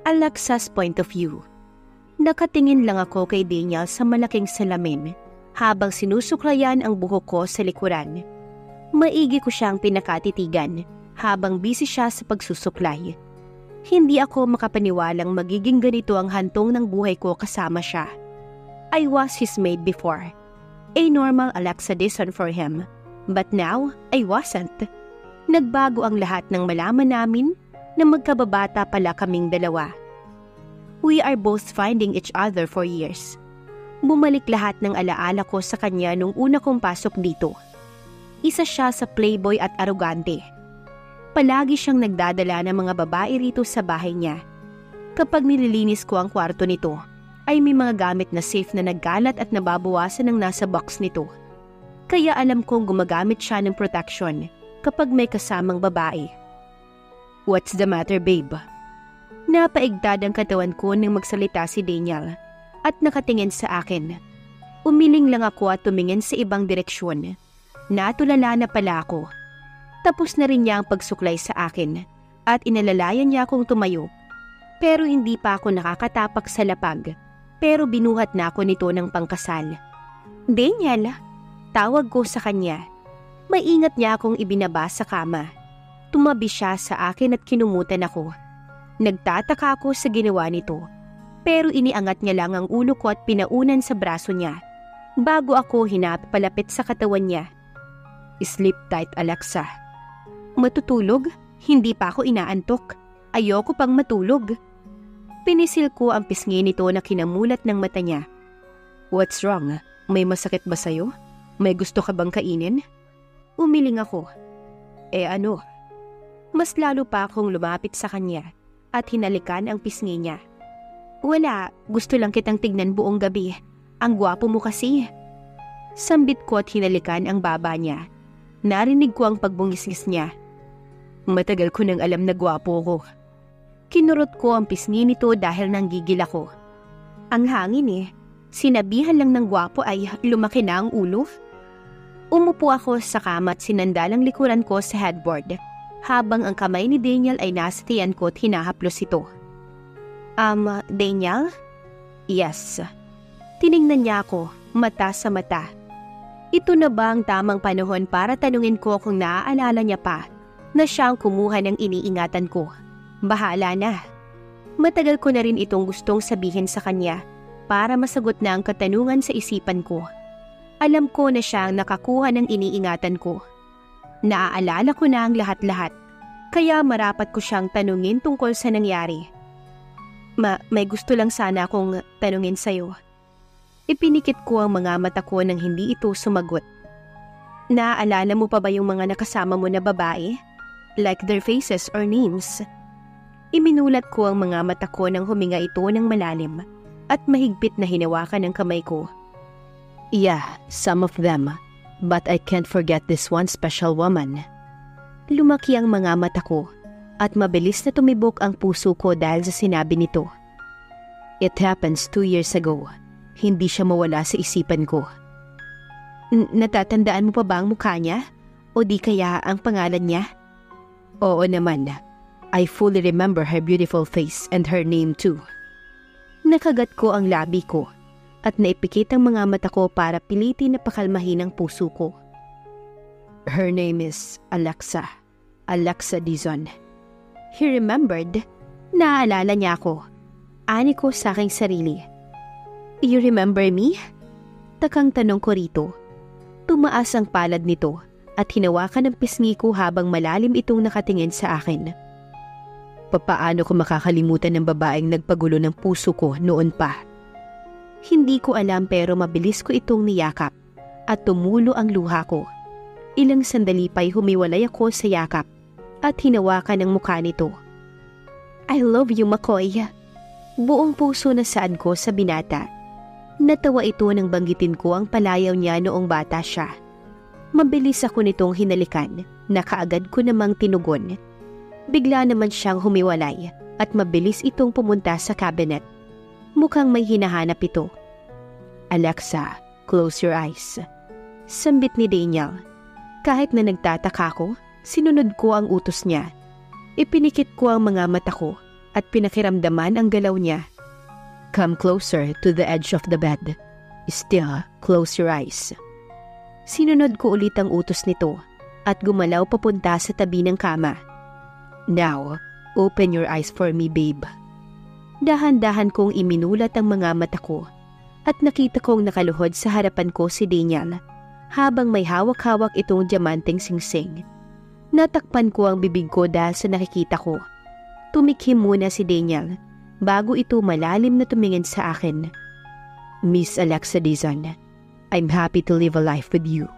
Alexa's point of view. Nakatingin lang ako kay Daniel sa malaking salamin habang sinusuklayan ang buhok ko sa likuran. Maigi ko siyang pinakatitigan habang busy siya sa pagsusuklay. Hindi ako makapaniwalang magiging ganito ang hantong ng buhay ko kasama siya. I was his maid before. A normal Alexa Dizon for him. But now, I wasn't. Nagbago ang lahat nang malaman namin na magkababata pala kaming dalawa. We are both finding each other for years. Bumalik lahat ng alaala ko sa kanya nung una kong pasok dito. Isa siya sa playboy at arugante. Palagi siyang nagdadala ng mga babae rito sa bahay niya. Kapag nililinis ko ang kwarto nito, ay may mga gamit na safe na nagkalat at nababawasan ng nasa box nito. Kaya alam kong gumagamit siya ng protection kapag may kasamang babae. What's the matter, babe? Napaigtad ang katawan ko nang magsalita si Daniel at nakatingin sa akin. Umiling lang ako at tumingin sa ibang direksyon. Natulala na pala ako. Tapos na rin niya ang pagsuklay sa akin at inalalayan niya akong tumayo. Pero hindi pa ako nakakatapak sa lapag. Pero binuhat na ako nito ng pangkasal. Daniel, tawag ko sa kanya. Maingat niya akong ibinaba sa kama. Tumabi siya sa akin at kinumutan ako. Nagtataka ako sa ginawa nito, pero iniangat niya lang ang ulo ko at pinaunan sa braso niya. Bago ako hinapalapit sa katawan niya. Sleep tight, Alexa. Matutulog? Hindi pa ako inaantok. Ayoko pang matulog. Pinisil ko ang pisngi nito na kinamulat ng mata niya. What's wrong? May masakit ba sa'yo? May gusto ka bang kainin? Umiling ako. Ano? Mas lalo pa akong lumapit sa kanya at hinalikan ang pisngi niya. Wala, gusto lang kitang tignan buong gabi. Ang gwapo mo kasi. Sambit ko at hinalikan ang baba niya. Narinig ko ang pagbungisgis niya. Matagal ko nang alam na gwapo ko. Kinurot ko ang pisngi nito dahil nanggigil ako. Ang hangin eh. Sinabihan lang ng gwapo ay lumaki na ang ulo. Umupo ako sa kama at sinandalang likuran ko sa headboard. Habang ang kamay ni Daniel ay nasa tiyan ko at hinahaplos ito. Daniel? Yes. Tiningnan niya ako, mata sa mata. Ito na ba ang tamang panahon para tanungin ko kung naaalala niya pa na siya ang kumuha ng iniingatan ko? Bahala na. Matagal ko na rin itong gustong sabihin sa kanya para masagot na ang katanungan sa isipan ko. Alam ko na siya ang nakakuha ng iniingatan ko. Naaalala ko na ang lahat-lahat, kaya marapat ko siyang tanungin tungkol sa nangyari. May gusto lang sana akong tanungin sa'yo. Ipinikit ko ang mga mata ko nang hindi ito sumagot. Naaalala mo pa ba yung mga nakasama mo na babae? Like their faces or names? Iminulat ko ang mga mata ko nang huminga ito ng malalim at mahigpit na hinawakan ang kamay ko. Yeah, some of them. But I can't forget this one special woman. Lumaki ang mga mata ko at mabilis na tumibok ang puso ko dahil sa sinabi nito. It happens 2 years ago. Hindi siya mawala sa isipan ko. Natatandaan mo pa ba ang mukha niya? O di kaya ang pangalan niya? Oo naman. I fully remember her beautiful face and her name too. Nakagat ko ang labi ko at naipikit ang mga mata ko para pilitin na pakalmahin ang puso ko. Her name is Alexa. Alexa Dizon. He remembered. Naaalala niya ako. Ani ko sa aking sarili. You remember me? Takang tanong ko rito. Tumaas ang palad nito at hinawakan ang pisngi ko habang malalim itong nakatingin sa akin. Papaano ko makakalimutan ng babaeng nagpagulo ng puso ko noon pa? Hindi ko alam pero mabilis ko itong niyakap at tumulo ang luha ko. Ilang sandali pa'y humiwalay ako sa yakap at hinawakan ang mukha nito. I love you, McCoy. Buong puso na saan ko sa binata. Natawa ito nang banggitin ko ang palayaw niya noong bata siya. Mabilis ako nitong hinalikan na kaagad ko namang tinugon. Bigla naman siyang humiwalay at mabilis itong pumunta sa cabinet. Mukhang may hinahanap ito. Alexa, close your eyes. Sambit ni Daniel. Kahit na nagtataka ko, sinunod ko ang utos niya. Ipinikit ko ang mga mata ko at pinakiramdaman ang galaw niya. Come closer to the edge of the bed. Still, close your eyes. Sinunod ko ulit ang utos nito at gumalaw papunta sa tabi ng kama. Now, open your eyes for me, babe. Dahan-dahan kong iminulat ang mga mata ko at nakita kong nakaluhod sa harapan ko si Daniel habang may hawak-hawak itong diamanteng singsing. Natakpan ko ang bibig ko dahil sa nakikita ko. Tumikhim muna si Daniel bago ito malalim na tumingin sa akin. Miss Alexa Dizon, I'm happy to live a life with you.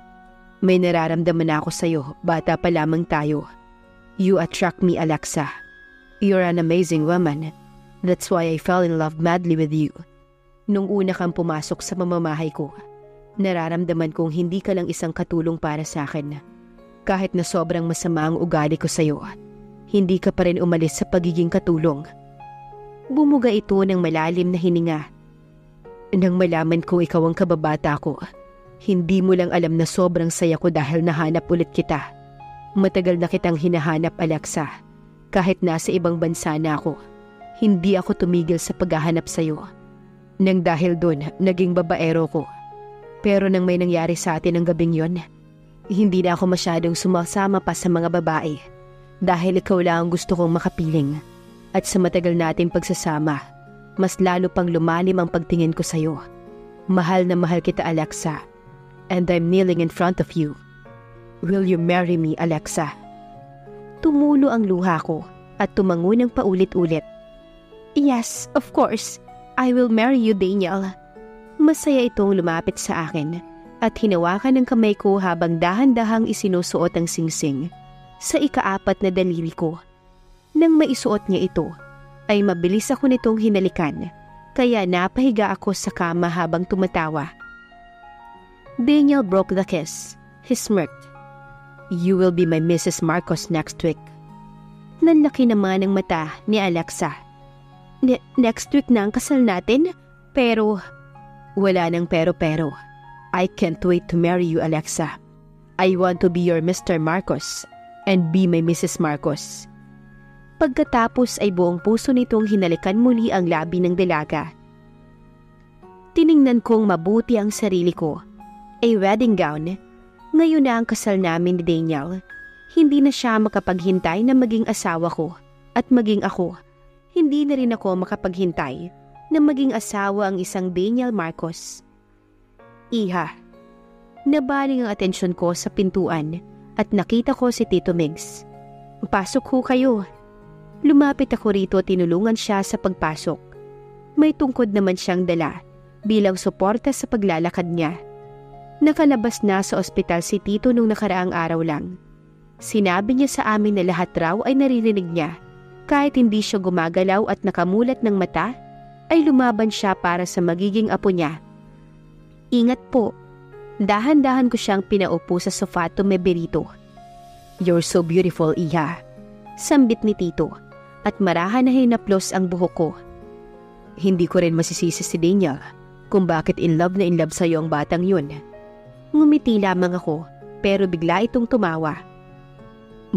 May nararamdaman ako sa'yo, bata pa lamang tayo. You attract me, Alexa. You're an amazing woman. That's why I fell in love madly with you. Nung una kang pumasok sa mamamahay ko, nararamdaman kong hindi ka lang isang katulong para sa akin. Kahit na sobrang masama ang ugali ko sa'yo, hindi ka pa rin umalis sa pagiging katulong. Bumuga ito ng malalim na hininga. Nang malaman kong ikaw ang kababata ko, hindi mo lang alam na sobrang saya ko dahil nahanap ulit kita. Matagal na kitang hinahanap, Alexa. Kahit nasa ibang bansa na ako, hindi ako tumigil sa paghahanap sa'yo. Nang dahil doon, naging babaero ko. Pero nang may nangyari sa atin ang gabing yon, hindi na ako masyadong sumasama pa sa mga babae. Dahil ikaw lang ang gusto kong makapiling. At sa matagal nating pagsasama, mas lalo pang lumalim ang pagtingin ko sa'yo. Mahal na mahal kita, Alexa. And I'm kneeling in front of you. Will you marry me, Alexa? Tumulo ang luha ko at tumango ng paulit-ulit. Yes, of course. I will marry you, Daniel. Masaya itong lumapit sa akin at hinawakan ng kamay ko habang dahan-dahang isinusuot ang singsing sa ika-4 na daliri ko. Nang maisuot niya ito, ay mabilis ako nitong hinalikan, kaya napahiga ako sa kama habang tumatawa. Daniel broke the kiss. He smirked. You will be my Mrs. Marcos next week. Nanlaki naman ang mata ni Alexa. Next week na ang kasal natin? Pero... Wala nang pero-pero. I can't wait to marry you, Alexa. I want to be your Mr. Marcos and be my Mrs. Marcos. Pagkatapos ay buong puso nitong hinalikan muli ang labi ng dalaga. Tiningnan kong mabuti ang sarili ko. A wedding gown. Ngayon na ang kasal namin ni Daniel. Hindi na siya makapaghintay na maging asawa ko. At maging ako. Hindi na rin ako makapaghintay na maging asawa ang isang Daniel Marcos. Iha. Nabaling ang atensyon ko sa pintuan at nakita ko si Tito Migs. Pasok ho kayo. Lumapit ako rito at tinulungan siya sa pagpasok. May tungkod naman siyang dala bilang suporta sa paglalakad niya. Nakalabas na sa ospital si Tito nung nakaraang araw lang. Sinabi niya sa amin na lahat raw ay naririnig niya. Kahit hindi siya gumagalaw at nakamulat ng mata, ay lumaban siya para sa magiging apo niya. Ingat po. Dahan-dahan ko siyang pinaupo sa sofa at tumeberito. You're so beautiful, Iha. Sambit ni Tito at marahan na hinaplos ang buhok ko. Hindi ko rin masisisi si Daniel kung bakit in love sa'yo ang batang yun. Ngumiti lamang ako pero bigla itong tumawa.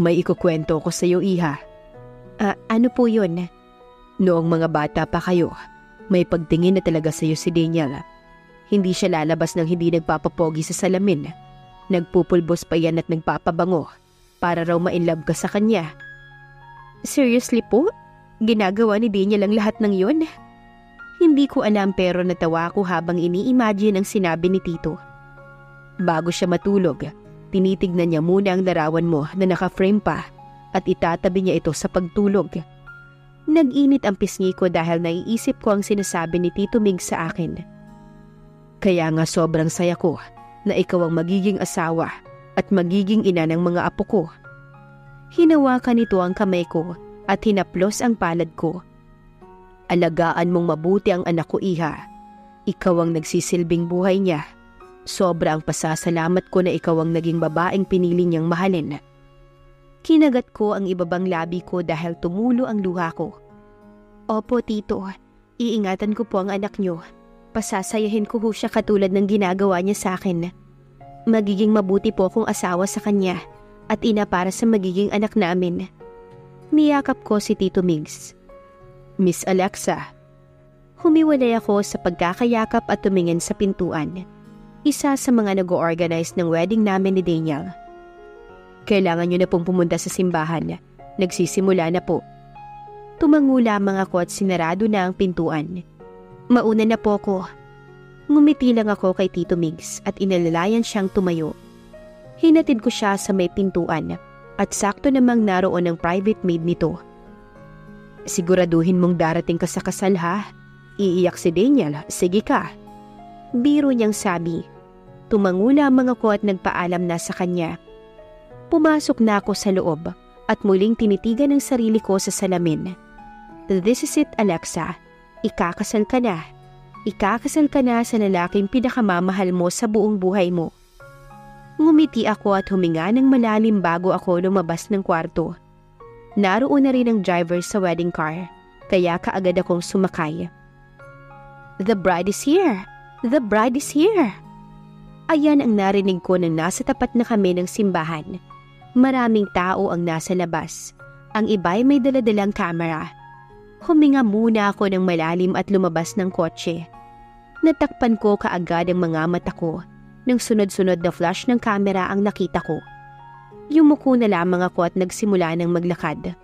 May ikukwento ko sa'yo, Iha. Ano po yun? Noong mga bata pa kayo, may pagtingin na talaga sa'yo si Daniel. Hindi siya lalabas ng hindi nagpapapogi sa salamin. Nagpupulbos pa yan at nagpapabango para raw ma-inlove ka sa kanya. Seriously po? Ginagawa ni Daniel ang lahat ng yun? Hindi ko alam pero natawa ako habang ini-imagine ang sinabi ni Tito. Bago siya matulog, tinitignan niya muna ang larawan mo na naka-frame pa at itatabi niya ito sa pagtulog. Nag-init ang pisngi ko dahil naiisip ko ang sinasabi ni Tito Mig sa akin. Kaya nga sobrang saya ko na ikaw ang magiging asawa at magiging ina ng mga apo ko. Hinawakan nito ang kamay ko at hinaplos ang palad ko. Alagaan mong mabuti ang anak ko, Iha. Ikaw ang nagsisilbing buhay niya. Sobra ang pasasalamat ko na ikaw ang naging babaeng pinili niyang mahalin. Kinagat ko ang ibabang labi ko dahil tumulo ang luha ko. Opo, Tito. Iingatan ko po ang anak niyo. Pasasayahin ko siya katulad ng ginagawa niya sa akin. Magiging mabuti po akong asawa sa kanya at ina para sa magiging anak namin. Niyakap ko si Tito Migs. Miss Alexa. Humiwalay ako sa pagkakayakap at tumingin sa pintuan. Isa sa mga nag-o-organize ng wedding namin ni Daniel. Kailangan niyo na pong pumunta sa simbahan. Nagsisimula na po. Tumango lamang ako at sinarado na ang pintuan. Mauna na po ako. Ngumiti lang ako kay Tito Migs at inalalayan siyang tumayo. Hinatid ko siya sa may pintuan at sakto namang naroon ang private maid nito. Siguraduhin mong darating ka sa kasal ha? Iiyak si Daniel, sige ka. Biro niyang sabi. Tumango lamang ako at nagpaalam na sa kanya. Pumasok na ako sa loob at muling tinitigan ang sarili ko sa salamin. This is it, Alexa. Ikakasal ka na. Ikakasal ka na sa lalaking pinakamamahal mo sa buong buhay mo. Ngumiti ako at huminga ng malalim bago ako lumabas ng kwarto. Naroon na rin ang driver sa wedding car, kaya kaagad akong sumakay. The bride is here! The bride is here! Ayan ang narinig ko nang nasa tapat na kami ng simbahan. Maraming tao ang nasa labas. Ang iba'y may daladalang kamera. Huminga muna ako ng malalim at lumabas ng kotse. Natakpan ko kaagad ang mga mata ko. Nang sunod-sunod na flash ng kamera ang nakita ko. Yumuko na lamang ako at nagsimula ng maglakad.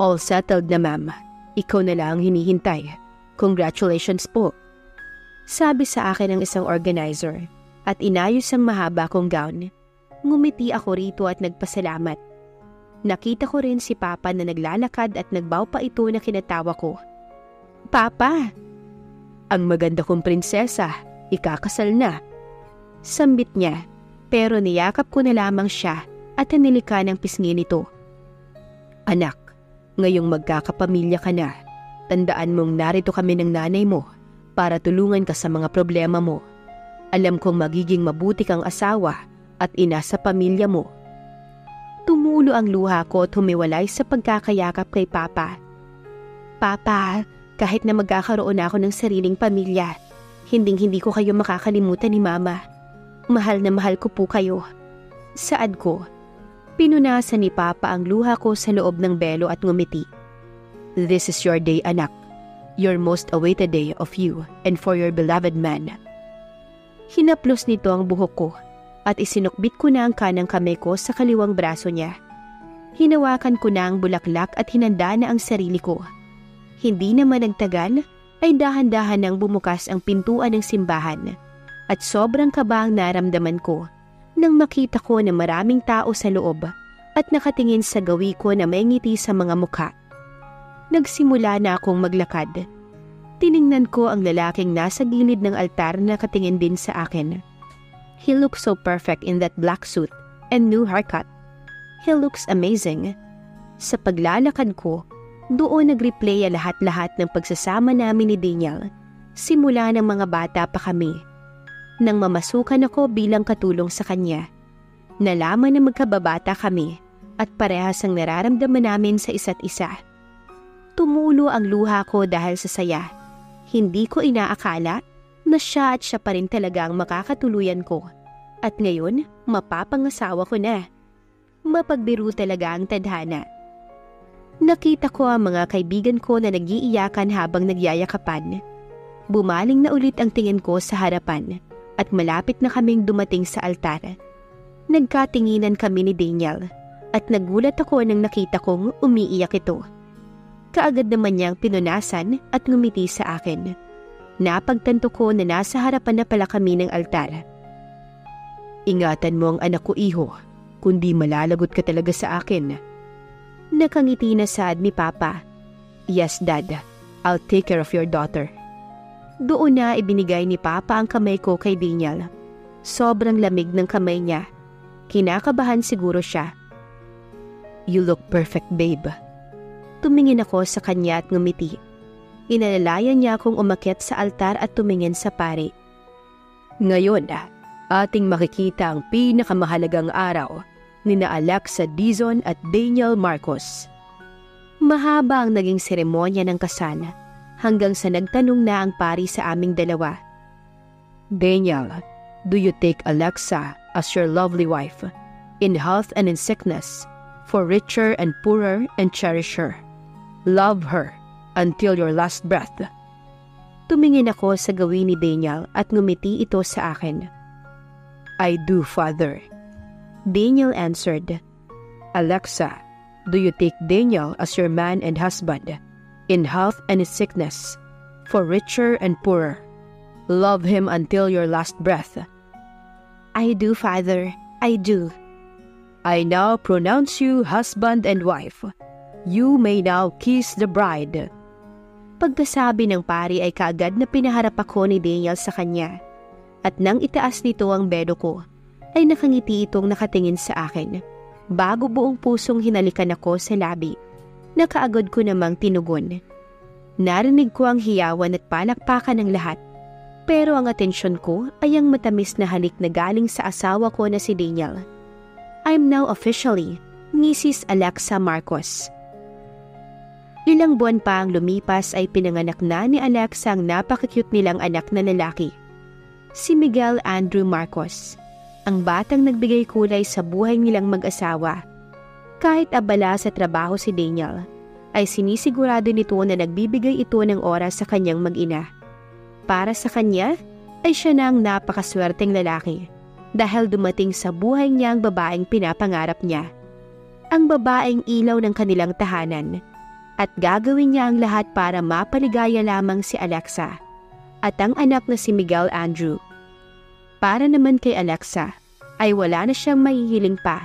All settled na ma'am. Ikaw na lang hinihintay. Congratulations po. Sabi sa akin ng isang organizer at inayos ang mahaba kong gown. Ngumiti ako rito at nagpasalamat. Nakita ko rin si Papa na naglalakad at nagbaw pa ito na kinatawa ko. Papa! Ang maganda kong prinsesa, ikakasal na. Sambit niya, pero niyakap ko na lamang siya at hanilika ng pisngi nito. Anak, ngayong magkakapamilya ka na, tandaan mong narito kami ng nanay mo para tulungan ka sa mga problema mo. Alam kong magiging mabuti kang asawa at ina sa pamilya mo. Tumulo ang luha ko at humiwalay sa pagkakayakap kay Papa. Papa, kahit na magkakaroon ako ng sariling pamilya, hindi ko kayo makakalimutan ni Mama. Mahal na mahal ko po kayo. Saad ko. Pinunasan ni Papa ang luha ko sa loob ng belo at ngumiti. This is your day, anak. Your most awaited day of you and for your beloved man. Hinaplos nito ang buhok ko at isinukbit ko na ang kanang kamay ko sa kaliwang braso niya. Hinawakan ko na ang bulaklak at hinanda na ang sarili ko. Hindi naman nagtagal ay dahan-dahan nang bumukas ang pintuan ng simbahan at sobrang kaba ang naramdaman ko nang makita ko na maraming tao sa loob at nakatingin sa gawi ko na may ngiti sa mga mukha. Nagsimula na akong maglakad. Tiningnan ko ang lalaking nasa gilid ng altar na nakatingin din sa akin. He looks so perfect in that black suit and new haircut. He looks amazing. Sa paglalakad ko, doon nag-replay lahat-lahat ng pagsasama namin ni Daniel. Simula ng mga bata pa kami. Nang mamasukan ako bilang katulong sa kanya, nalaman na magkababata kami at parehas ang nararamdaman namin sa isa't isa. Tumulo ang luha ko dahil sa saya. Hindi ko inaakala na siya at siya pa rin talaga ang makakatuluyan ko. At ngayon, mapapangasawa ko na. Mapagbiro talaga ang tadhana. Nakita ko ang mga kaibigan ko na nag-iiyakan habang nagyayakapan. Bumaling na ulit ang tingin ko sa harapan at malapit na kaming dumating sa altar. Nagkatinginan kami ni Daniel at nagulat ako nang nakita kong umiiyak ito. Kaagad naman niyang pinunasan at ngumiti sa akin. Napagtanto ko na nasa harapan na pala kami ng altar. Ingatan mo ang anak ko, iho, kundi malalagot ka talaga sa akin. Nakangiti na saad ni Papa. Yes, Dad. I'll take care of your daughter. Doon na ibinigay ni Papa ang kamay ko kay Daniel. Sobrang lamig ng kamay niya. Kinakabahan siguro siya. You look perfect, babe. Tumingin ako sa kanya at ngumiti. Inalalayan niya akong umakyat sa altar at tumingin sa pari. Ngayon, ating makikita ang pinakamahalagang araw nina Alexa Dizon at Daniel Marcos. Mahaba ang naging seremonya ng kasal hanggang sa nagtanong na ang pari sa aming dalawa. Daniel, do you take Alexa as your lovely wife, in health and in sickness, for richer and poorer and cherish her? Love her, until your last breath. Tumingin ako sa gawin ni Daniel at ngumiti ito sa akin. I do, Father. Daniel answered. Alexa, do you take Daniel as your man and husband, in health and in sickness, for richer and poorer? Love him until your last breath. I do, Father. I do. I now pronounce you husband and wife. You may now kiss the bride. Pagkasabi ng pari ay kaagad na pinaharap ako ni Daniel sa kanya. At nang itaas nito ang bedo ko, ay nakangiti itong nakatingin sa akin. Bago buong pusong hinalikan ako sa labi, nakaagad ko namang tinugon. Narinig ko ang hiyawan at palakpakan ng lahat. Pero ang atensyon ko ay ang matamis na halik na galing sa asawa ko na si Daniel. I'm now officially Mrs. Alexa Marcos. Ilang buwan pa ang lumipas ay pinanganak na ni Alexa ang napaka-cute nilang anak na lalaki, si Miguel Andrew Marcos, ang batang nagbigay kulay sa buhay nilang mag-asawa. Kahit abala sa trabaho si Daniel, ay sinisigurado nito na nagbibigay ito ng oras sa kanyang mag-ina. Para sa kanya, ay siya na ang napakaswerteng lalaki dahil dumating sa buhay niya ang babaeng pinapangarap niya. Ang babaeng ilaw ng kanilang tahanan. At gagawin niya ang lahat para mapaligaya lamang si Alexa at ang anak na si Miguel Andrew. Para naman kay Alexa ay wala na siyang mahihiling pa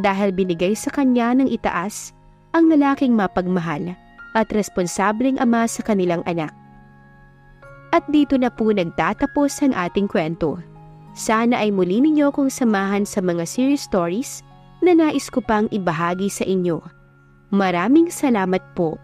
dahil binigay sa kanya ng itaas ang lalaking mapagmahal at responsableng ama sa kanilang anak. At dito na po nagtatapos ang ating kwento. Sana ay muli ninyo kong samahan sa mga series stories na nais ko pang ibahagi sa inyo. Maraming salamat po.